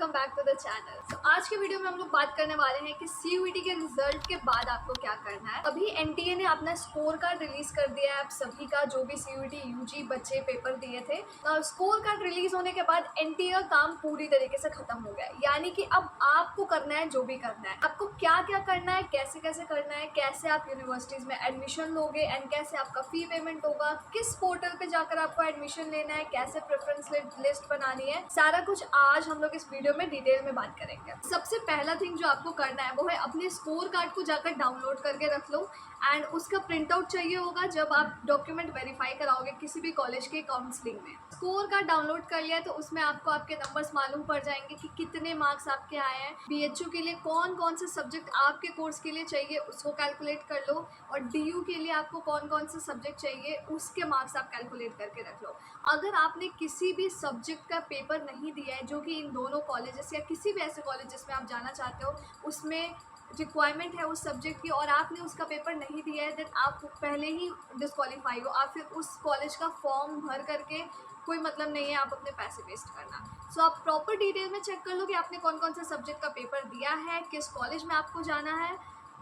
Welcome back to the channel. आज के video में हम लोग बात करने वाले हैं कि सीयूईटी के रिजल्ट के बाद आपको क्या करना है। अभी एनटीए ने अपना स्कोर कार्ड रिलीज कर दिया है आप सभी का, जो भी सीयूईटी यूजी बच्चे पेपर दिए थे। स्कोर कार्ड रिलीज होने के बाद एनटीए का काम पूरी तरीके से खत्म हो गया है, यानी कि अब आपको करना है जो भी करना है। आपको क्या क्या करना है, कैसे कैसे करना है, कैसे आप यूनिवर्सिटीज में एडमिशन लोगे एंड कैसे आपका फी पेमेंट होगा, किस पोर्टल पे जाकर आपको एडमिशन लेना है, कैसे प्रेफरेंस लिस्ट बनानी है, सारा कुछ आज हम लोग इस वीडियो में डिटेल में बात करेंगे। सबसे पहला थिंग जो आपको करना है वो है अपने स्कोर कार्ड को जाकर डाउनलोड करके रख लो एंड उसका प्रिंट आउट चाहिए होगा जब आप डॉक्यूमेंट वेरीफाई कराओगे किसी भी कॉलेज के काउंसलिंग में। स्कोर कार्ड डाउनलोड कर लिया है तो उसमें आपको आपके नंबर्स मालूम पड़ जाएंगे कि कितने मार्क्स आपके आए हैं। बीएचयू के लिए कौन कौन से सब्जेक्ट आपके कोर्स के लिए चाहिए उसको कैलकुलेट कर लो, और डीयू के लिए आपको कौन कौन से सब्जेक्ट चाहिए उसके मार्क्स आप कैलकुलेट करके रख लो। अगर आपने किसी भी सब्जेक्ट का पेपर नहीं दिया है, जो कि इन दोनों कॉलेजेस या किसी भी ऐसे कॉलेजेस में आप जाना चाहते हो उसमें रिक्वायरमेंट है उस सब्जेक्ट की, और आपने उसका पेपर नहीं दिया है, देन आप पहले ही डिस्क्वालीफाई हो। आप फिर उस कॉलेज का फॉर्म भर करके कोई मतलब नहीं है आप अपने पैसे वेस्ट करना। सो आप प्रॉपर डिटेल में चेक कर लो कि आपने कौन कौन से सब्जेक्ट का पेपर दिया है, किस कॉलेज में आपको जाना है,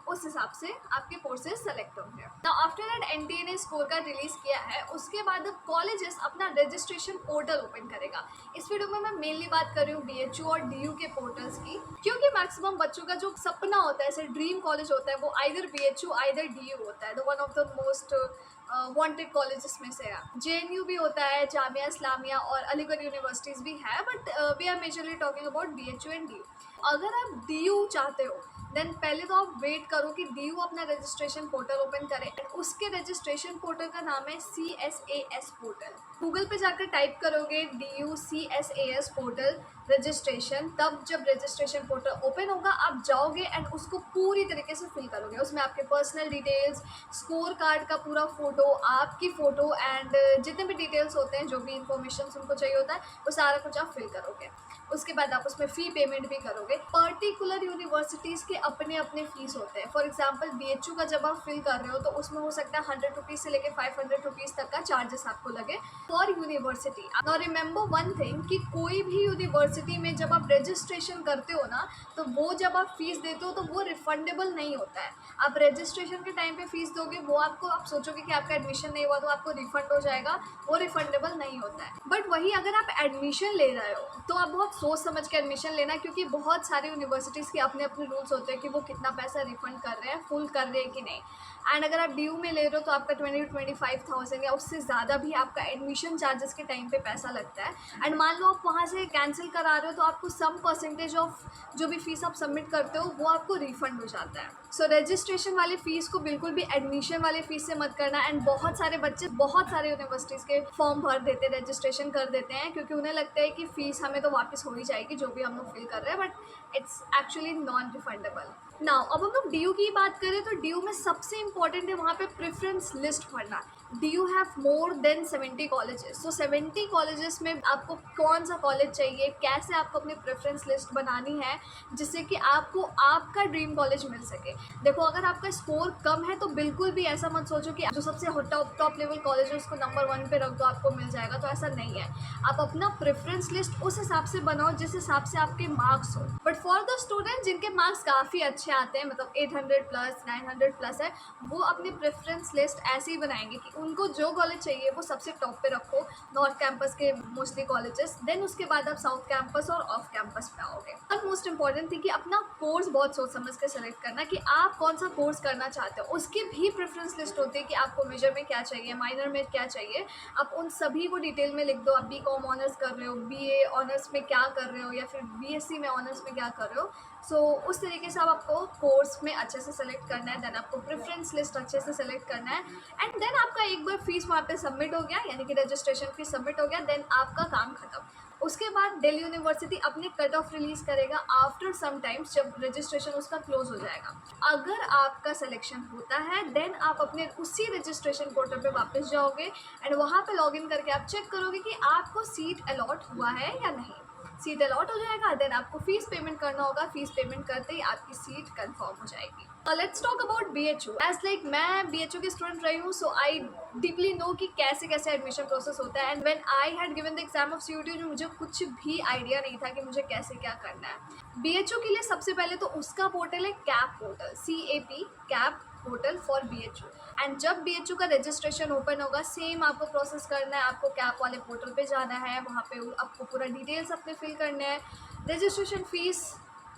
उस हिसाब से आपके कोर्सेज सेलेक्ट होंगे। नाउ आफ्टर दैट एनटीए ने स्कोर कार्ड रिलीज किया है, उसके बाद अब कॉलेजेस अपना रजिस्ट्रेशन पोर्टल ओपन करेगा। इस वीडियो में मैं मेनली बात कर रही हूँ बीएचयू और डीयू के पोर्टल्स की, क्योंकि मैक्सिमम बच्चों का जो सपना होता है, ऐसे ड्रीम कॉलेज होता है, वो आइदर बीएचयू आइदर डीयू होता है। The one of the most wanted colleges में से है। जेएनयू भी होता है, जामिया इस्लामिया और अलीगढ़ यूनिवर्सिटीज़ भी है, but we are majorly talking about BHU and DU. अगर आप डीयू चाहते हो देन पहले तो आप वेट करो कि डीयू अपना रजिस्ट्रेशन पोर्टल ओपन करे। उसके रजिस्ट्रेशन पोर्टल का नाम है CSAS पोर्टल। गूगल पे जाकर टाइप करोगे DU CSAS पोर्टल रजिस्ट्रेशन, तब जब रजिस्ट्रेशन पोर्टल ओपन होगा आप जाओगे एंड उसको पूरी तरीके से फिल करोगे। उसमें आपके पर्सनल डिटेल्स, स्कोर कार्ड का पूरा फ़ोटो, आपकी फ़ोटो एंड जितने भी डिटेल्स होते हैं, जो भी इन्फॉर्मेशन उनको चाहिए होता है, वो सारा कुछ आप फिल करोगे। उसके बाद आप उसमें फ़ी पेमेंट भी करोगे। पर्टिकुलर यूनिवर्सिटीज़ के अपने अपने फ़ीस होते हैं। फॉर एग्जांपल बीएचयू का जब आप फिल कर रहे हो तो उसमें हो सकता है 100 रुपीज़ से लेकर 500 रुपीज़ तक का चार्जेस आपको लगे for university. Now remember one thing कि कोई भी यूनिवर्सिटी में जब आप रजिस्ट्रेशन करते हो ना, तो वो जब आप फीस देते हो तो वो रिफंडेबल नहीं होता है। आप रजिस्ट्रेशन के टाइम पे फीस दोगे, वो आपको, आप सोचोगे कि आपका एडमिशन नहीं हुआ तो आपको रिफंड हो जाएगा, वो रिफंडेबल नहीं होता है। बट वही अगर आप एडमिशन ले रहे हो तो आप बहुत सोच समझ के एडमिशन लेना, क्योंकि बहुत सारी यूनिवर्सिटीज़ के अपने अपने रूल्स होते हैं कि वो कितना पैसा रिफंड कर रहे हैं, फुल कर रहे हैं कि नहीं। एंड अगर आप डीयू में ले रहे हो तो आपका 20-25,000 या उससे ज़्यादा भी आपका एडमिशन चार्जेस के टाइम पे पैसा लगता है। एंड मान लो आप वहाँ से कैंसिल करा रहे हो तो आपको सम परसेंटेज ऑफ जो भी फ़ीस आप सबमिट करते हो वो आपको रिफंड हो जाता है। सो रजिस्ट्रेशन वाली फ़ीस को बिल्कुल भी एडमिशन वाले फ़ीस से मत करना। एंड बहुत सारे बच्चे बहुत सारे यूनिवर्सिटीज़ के फॉर्म भर देते हैं, रजिस्ट्रेशन कर देते हैं, क्योंकि उन्हें लगता है कि फ़ीस हमें तो वापस हो ही जाएगी जो भी हम लोग फिल कर रहे हैं, but it's actually non refundable. Now अब हम लोग डीयू की बात करें तो डीयू में सबसे इंपॉर्टेंट है वहाँ पे प्रेफरेंस लिस्ट पढ़ना। DU have more than 70 colleges. So 70 colleges में आपको कौन सा कॉलेज चाहिए, कैसे आपको अपनी प्रेफरेंस लिस्ट बनानी है जिससे कि आपको आपका ड्रीम कॉलेज मिल सके। देखो, अगर आपका स्कोर कम है तो बिल्कुल भी ऐसा मत सोचो कि जो सबसे टॉप लेवल कॉलेज है उसको नंबर 1 पे रख दो, आपको मिल जाएगा, तो ऐसा नहीं है। आप अपना प्रेफरेंस लिस्ट उस हिसाब से बनाओ जिस हिसाब से आपके मार्क्स हो। बट फॉर द स्टूडेंट जिनके मार्क्स काफ़ी अच्छे आते हैं, मतलब 800 प्लस 900 प्लस है, वो अपनी प्रेफरेंस लिस्ट ऐसे ही बनाएंगे कि उनको जो कॉलेज चाहिए वो सबसे टॉप पे रखो, नॉर्थ कैंपस के मोस्टली कॉलेजेस, देन उसके बाद आप साउथ कैंपस और ऑफ कैंपस पे आओगे। और मोस्ट इंपॉर्टेंट थी कि अपना कोर्स बहुत सोच समझ के सेलेक्ट करना कि आप कौन सा कोर्स करना चाहते हो। उसकी भी प्रेफरेंस लिस्ट होती है कि आपको मेजर में क्या चाहिए, माइनर में क्या चाहिए, आप उन सभी को डिटेल में लिख दो। आप बीकॉम ऑनर्स कर रहे हो, बीए ऑनर्स में क्या कर रहे हो, या फिर बीएससी में ऑनर्स में क्या कर रहे हो। सो उस तरीके से आपको कोर्स में अच्छे से सेलेक्ट करना है, देन आपको प्रेफरेंस लिस्ट अच्छे से सेलेक्ट करना है, एंड देन आपका एक बार फीस वहाँ पे सबमिट हो गया, यानी कि रजिस्ट्रेशन फीस सबमिट हो गया, देन आपका काम खत्म। उसके बाद दिल्ली यूनिवर्सिटी अपने कट ऑफ रिलीज़ करेगा आफ्टर सम टाइम्स, जब रजिस्ट्रेशन उसका क्लोज हो जाएगा। अगर आपका सिलेक्शन होता है देन आप अपने उसी रजिस्ट्रेशन पोर्टल पे वापस जाओगे एंड वहाँ पे लॉगिन करके आप चेक करोगे कि आपको सीट अलॉट हुआ है या नहीं। सीट अलॉट हो जाएगा, देन आपको फीस पेमेंट करना होगा, फीस पेमेंट करते ही आपकी सीट कंफर्म हो जाएगी। Let's talk about BHU। As like मैं BHU की स्टूडेंट रही हूँ, सो आई डीपली नो कि कैसे कैसे एडमिशन प्रोसेस होता है। And when I had given the exam of CUET, जो मुझे कुछ भी आइडिया नहीं था कि मुझे कैसे क्या करना है। BHU के लिए सबसे पहले तो उसका पोर्टल है cap portal, CAP, cap portal for BHU। And जब BHU का रजिस्ट्रेशन ओपन होगा, सेम आपको प्रोसेस करना है, आपको कैप वाले पोर्टल पे जाना है, वहाँ पे आपको पूरा डिटेल्स अपने फिल करने हैं, रजिस्ट्रेशन फीस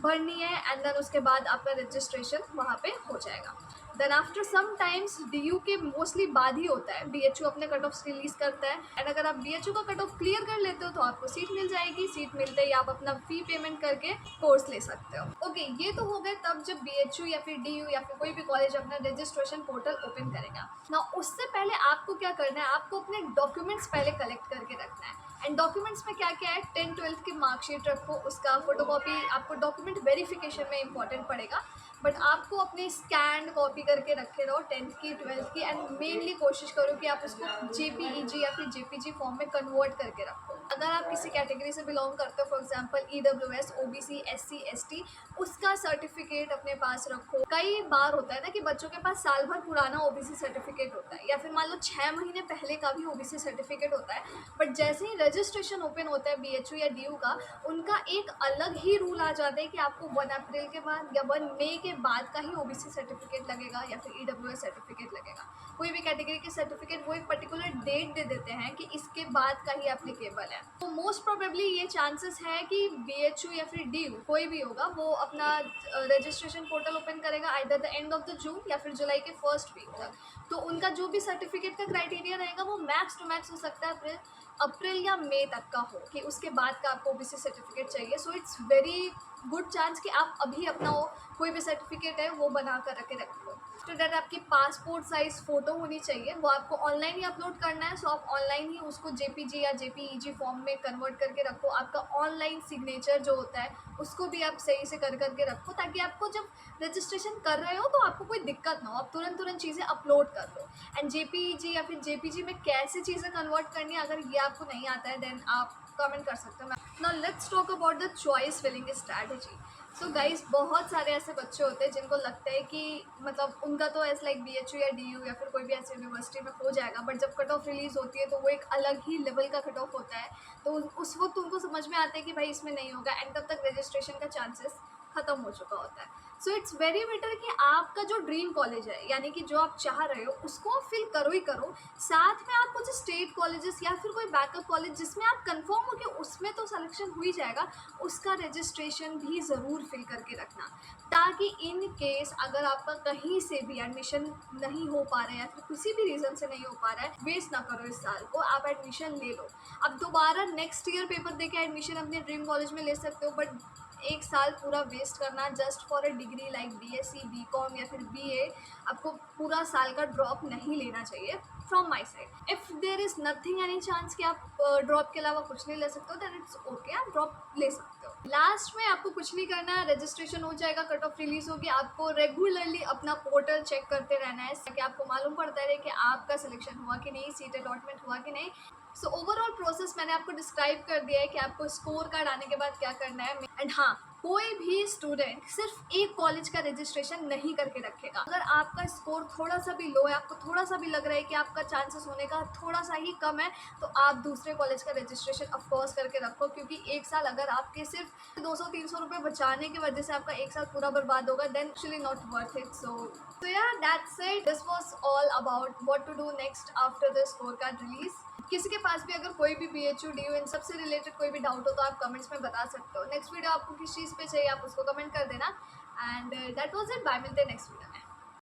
भरनी है, एंड देन उसके बाद आपका रजिस्ट्रेशन वहाँ पे हो जाएगा। Then after some times DU के मोस्टली बाद ही होता है, BHU अपने कट ऑफ रिलीज करता है। एंड अगर आप BHU का कट ऑफ क्लियर कर लेते हो तो आपको सीट मिल जाएगी। सीट मिलते ही आप अपना फी पेमेंट करके कोर्स ले सकते हो। ओके, ये तो हो गए तब जब BHU या फिर DU या फिर कोई भी कॉलेज अपना रजिस्ट्रेशन पोर्टल ओपन करेगा ना। उससे पहले आपको क्या करना है, आपको अपने डॉक्यूमेंट्स पहले कलेक्ट करके रखना है। एंड डॉक्यूमेंट्स में क्या क्या है, 10th-12th की मार्कशीट रखो, उसका फोटोकॉपी आपको डॉक्यूमेंट वेरिफिकेशन में इंपॉर्टेंट पड़ेगा, बट आपको अपनी स्कैन कॉपी करके रखे रहो 10th की 12th की। एंड मेनली कोशिश करो कि आप उसको JPEG या फिर JPG फॉर्म में कन्वर्ट करके रखो। अगर आप किसी कैटेगरी से बिलोंग करते हो, for example EWS, OBC, SC, ST, उसका सर्टिफिकेट अपने पास रखो। कई बार होता है ना कि बच्चों के पास साल भर पुराना OBC सर्टिफिकेट होता है, या फिर मान लो 6 महीने पहले का भी OBC सर्टिफिकेट होता है, बट जैसे ही रजिस्ट्रेशन ओपन होता है BHU या DU का, उनका एक अलग ही रूल आ जाता है कि आपको 1 अप्रैल के बाद या 1 मई के बाद का ही OBC सर्टिफिकेट लगेगा या फिर EWS सर्टिफिकेट लगेगा। कोई भी कैटेगरी के सर्टिफिकेट वो एक पर्टिकुलर डेट दे देते हैं कि इसके बाद का ही एप्लीकेबल है। तो मोस्ट प्रोबेबली ये चांसेस है कि BHU या फिर DU कोई भी होगा, वो अपना रजिस्ट्रेशन पोर्टल ओपन करेगा either the end of the June या फिर जुलाई के फर्स्ट वीक तक। तो उनका जो भी सर्टिफिकेट का क्राइटेरिया रहेगा वो मैक्स टू मैक्स हो सकता है अप्रैल या मई तक का हो, कि उसके बाद का आपको OBC सर्टिफिकेट चाहिए। So it's very good chance कि आप अभी अपना कोई भी सर्टिफिकेट है वो बना कर रखे रखो। आफ्टर दैट आपकी पासपोर्ट साइज़ फ़ोटो होनी चाहिए, वो आपको ऑनलाइन ही अपलोड करना है। सो आप ऑनलाइन ही उसको JPG या JPEG फॉर्म में कन्वर्ट करके रखो। आपका ऑनलाइन सिग्नेचर जो होता है उसको भी आप सही से करके रखो, ताकि आपको जब रजिस्ट्रेशन कर रहे हो तो आपको कोई दिक्कत ना हो, आप तुरंत चीज़ें अपलोड कर लो। एंड JPEG या फिर JPG में कैसे चीज़ें कन्वर्ट करनी है, अगर ये आपको नहीं आता है देन आप कमेंट कर सकते हो। Now let's talk about the choice filling strategy. So guys, बहुत सारे ऐसे बच्चे होते हैं जिनको लगता है कि मतलब उनका तो ऐसा लाइक BHU या DU या फिर कोई भी ऐसी यूनिवर्सिटी में हो जाएगा, बट जब कट ऑफ रिलीज़ होती है तो वो एक अलग ही लेवल का कट ऑफ होता है। तो उस वक्त उनको समझ में आता है कि भाई इसमें नहीं होगा, एंड तब तक रजिस्ट्रेशन का चांसेस ख़त्म हो चुका होता है। सो इट्स वेरी बेटर कि आपका जो ड्रीम कॉलेज है, यानी कि जो आप चाह रहे हो उसको आप फिल करो ही करो, साथ में आप कुछ स्टेट कॉलेजेस या फिर कोई बैकअप कॉलेज जिसमें आप कंफर्म हो कि उसमें तो सिलेक्शन हो ही जाएगा, उसका रजिस्ट्रेशन भी ज़रूर फिल करके रखना, ताकि इन केस अगर आपका कहीं से भी एडमिशन नहीं हो पा रहा है या फिर किसी भी रीज़न से नहीं हो पा रहा है, वेस्ट ना करो इस साल को, आप एडमिशन ले लो। अब दोबारा नेक्स्ट ईयर पेपर दे के एडमिशन अपने ड्रीम कॉलेज में ले सकते हो, बट एक साल पूरा वेस्ट करना just for a degree like BSc, BCom या फिर BA, आपको पूरा साल का ड्रॉप नहीं लेना चाहिए from my side. If there is nothing any chance कि आप ड्रॉप के अलावा कुछ नहीं ले सकते हो, देन इट्स ओके, आप ड्रॉप ले सकते हो। लास्ट में आपको कुछ नहीं करना है, रजिस्ट्रेशन हो जाएगा, कट ऑफ रिलीज़ होगी, आपको रेगुलरली अपना पोर्टल चेक करते रहना है ताकि आपको मालूम पड़ता रहे कि आपका सिलेक्शन हुआ कि नहीं, सीट अलॉटमेंट हुआ कि नहीं। सो ओवरऑल प्रोसेस मैंने आपको डिस्क्राइब कर दिया है कि आपको स्कोर कार्ड आने के बाद क्या करना है। एंड हाँ, कोई भी स्टूडेंट सिर्फ एक कॉलेज का रजिस्ट्रेशन नहीं करके रखेगा। अगर आपका स्कोर थोड़ा सा भी लो है, आपको थोड़ा सा भी लग रहा है कि आपका चांसेस होने का थोड़ा सा ही कम है, तो आप दूसरे कॉलेज का रजिस्ट्रेशन ऑफकोर्स करके रखो, क्योंकि एक साल अगर आपके सिर्फ 200-300 रुपये बचाने की वजह से आपका एक साल पूरा बर्बाद होगा, then actually not worth it. So yeah that's it, this was all about what to do next after the score card release. किसी के पास भी अगर कोई भी BHU DU इन सबसे रिलेटेड कोई भी डाउट हो तो आप कमेंट्स में बता सकते हो। नेक्स्ट वीडियो आपको किस चीज़ पे चाहिए आप उसको कमेंट कर देना। And that was it, bye, मिलते हैं नेक्स्ट वीडियो में।